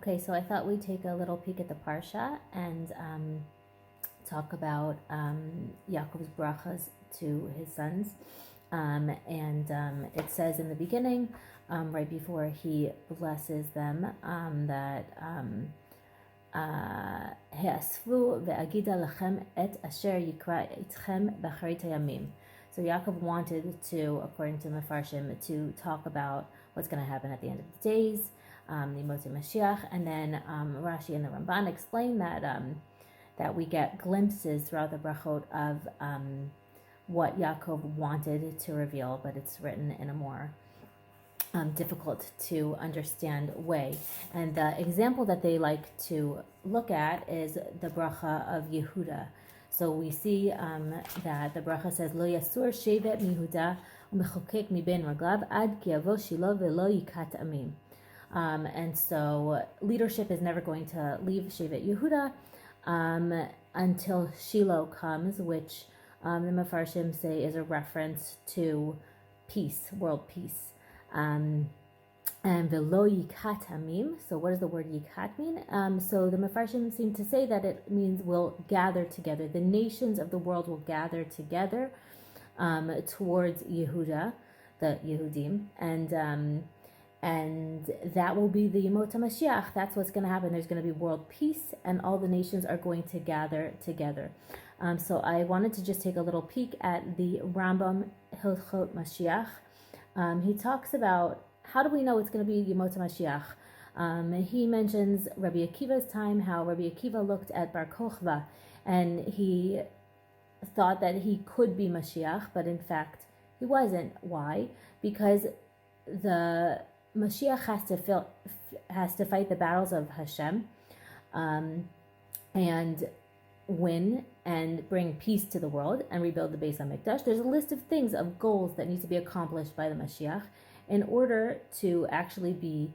Okay, so I thought we'd take a little peek at the Parsha and talk about Yaakov's brachas to his sons. It says in the beginning, right before he blesses them, that He'asvu ve'agida lachem et asher yikra itchem b'acharit hayamim. So Yaakov wanted to, according to Mefarshim, to talk about what's going to happen at the end of the days, the Yemot Mashiach, and then Rashi and the Ramban explain that we get glimpses throughout the brachot of what Yaakov wanted to reveal, but it's written in a more difficult to understand way. And the example that they like to look at is the bracha of Yehuda. So we see that the bracha says, Lo yasur shevet mihuda u'mechokek miben raglav ad ki yavo shilo ve'lo yikat amim. And so leadership is never going to leave Shevet Yehuda until Shiloh comes, which the Mefarshim say is a reference to peace, world peace. And velo yikat amim. So what does the word yikat mean? So the Mefarshim seem to say that it means will gather together. The nations of the world will gather together towards Yehuda, the Yehudim, and that will be the Yemot HaMashiach. That's what's going to happen. There's going to be world peace, and all the nations are going to gather together. So I wanted to just take a little peek at the Rambam Hilchot Mashiach. He talks about how do we know it's going to be Yemot HaMashiach. He mentions Rabbi Akiva's time, how Rabbi Akiva looked at Bar Kochva, and he thought that he could be Mashiach, but in fact he wasn't. Why? Because the Mashiach has to fight the battles of Hashem, and win and bring peace to the world and rebuild the Beis HaMikdash. There's a list of things, of goals that need to be accomplished by the Mashiach in order to actually be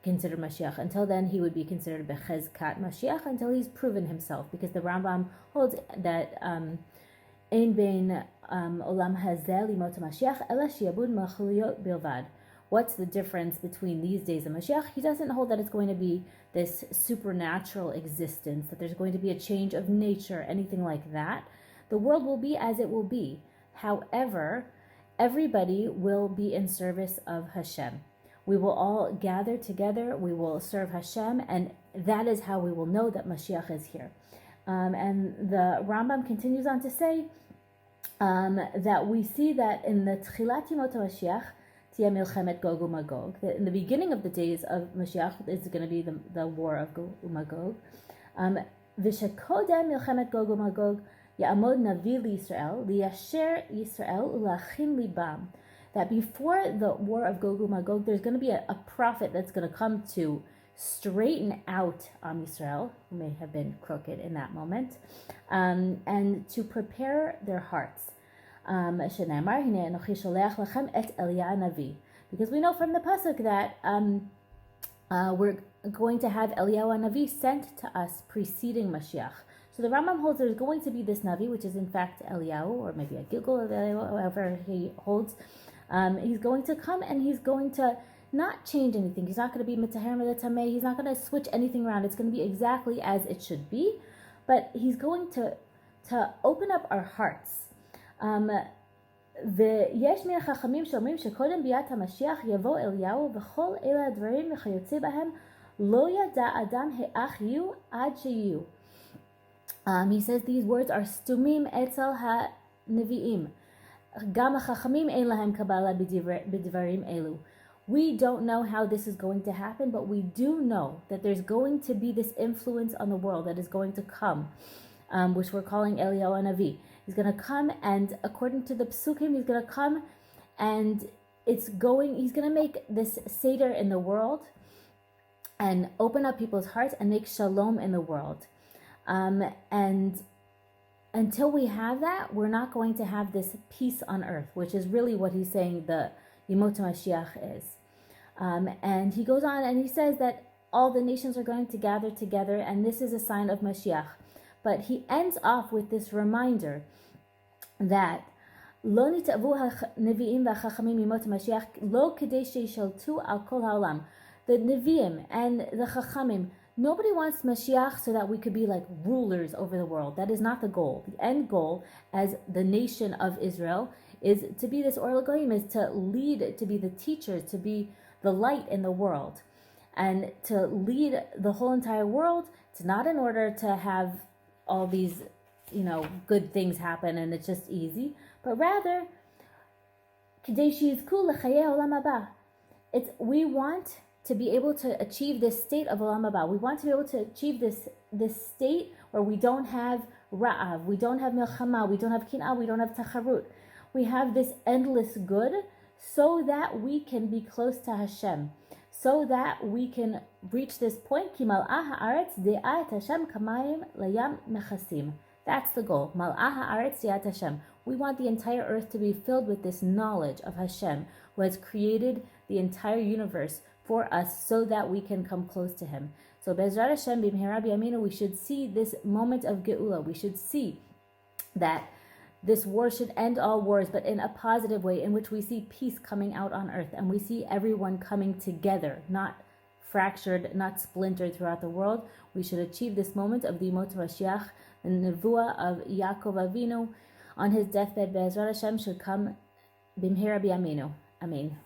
considered Mashiach. Until then, he would be considered Bechezkat Mashiach until he's proven himself, because the Rambam holds that Ein bein olam hazeh limot Mashiach ela shiabud malchuyot bilvad. What's the difference between these days and Mashiach? He doesn't hold that it's going to be this supernatural existence, that there's going to be a change of nature, anything like that. The world will be as it will be. However, everybody will be in service of Hashem. We will all gather together, we will serve Hashem, and that is how we will know that Mashiach is here. And the Rambam continues on to say that we see that in the Tchilat Yemot HaMashiach, that in the beginning of the days of Mashiach is going to be the war of Gog uMagog. V'shekodem milchemet Gog uMagog ya'amod navi liYisrael liyasher Yisrael ulachim libam. That before the war of Gog uMagog, there's going to be a prophet that's going to come to straighten out Yisrael, who may have been crooked in that moment, and to prepare their hearts. Because we know from the pasuk that we're going to have Eliyahu Navi sent to us preceding Mashiach. So the Rambam holds there's going to be this Navi, which is in fact Eliyahu, or maybe a Gilgal of Eliyahu, however he holds. He's going to come and he's going to not change anything. He's not going to be Mitzaher Tameh. He's not going to switch anything around. It's going to be exactly as it should be. But he's going to open up our hearts. ויש מן החכמים שאומרים שקודם ביאת המשיח יבוא אליהו וכל אלה הדברים וכיוצא בהם לא ידע אדם האח יהיו עד שיהיו. He says these words are סתומים אצל הנביאים. גם החכמים אין להם קבלה בדברים אלו. We don't know how this is going to happen, but we do know that there's going to be this influence on the world that is going to come, which we're calling Eliyahu Navi. He's going to come, and according to the Psukim, he's going to come and he's going to make this Seder in the world and open up people's hearts and make Shalom in the world. And until we have that, we're not going to have this peace on earth, which is really what he's saying the Yemot HaMashiach is. And he goes on and he says that all the nations are going to gather together, and this is a sign of Mashiach. But he ends off with this reminder that lo nit'avu hanevi'im v'chachamim yemot Mashiach lo kedei sheishaltu al kol ha'olam. the Nevi'im and the Chachamim. Nobody wants Mashiach so that we could be like rulers over the world. That is not the goal. The end goal as the nation of Israel is to be this Or L'Goyim, is to lead, to be the teachers, to be the light in the world. And to lead the whole entire world, it's not in order to have all these, good things happen and it's just easy, but rather, we want to be able to achieve this state of Olam Haba. We want to be able to achieve this state where we don't have Ra'av, we don't have Milchama, we don't have Kin'ah, we don't have Tacharut. We have this endless good so that we can be close to Hashem, so that we can reach this point. Ki mal'ah ha'aretz de'at Hashem kamayim layam mechasim. That's the goal. Mal'ah ha'aretz de'at Hashem. We want the entire earth to be filled with this knowledge of Hashem, who has created the entire universe for us so that we can come close to Him. So Be'ezrat Hashem b'mehera b'yameinu, we should see this moment of Geula. We should see that this war should end all wars, but in a positive way, in which we see peace coming out on earth, and we see everyone coming together, not fractured, not splintered throughout the world. We should achieve this moment of the Yemot Mashiach, the Nevuah of Yaakov Avinu on his deathbed. Be'ezrat Hashem should come b'mehera b'yameinu. Amen.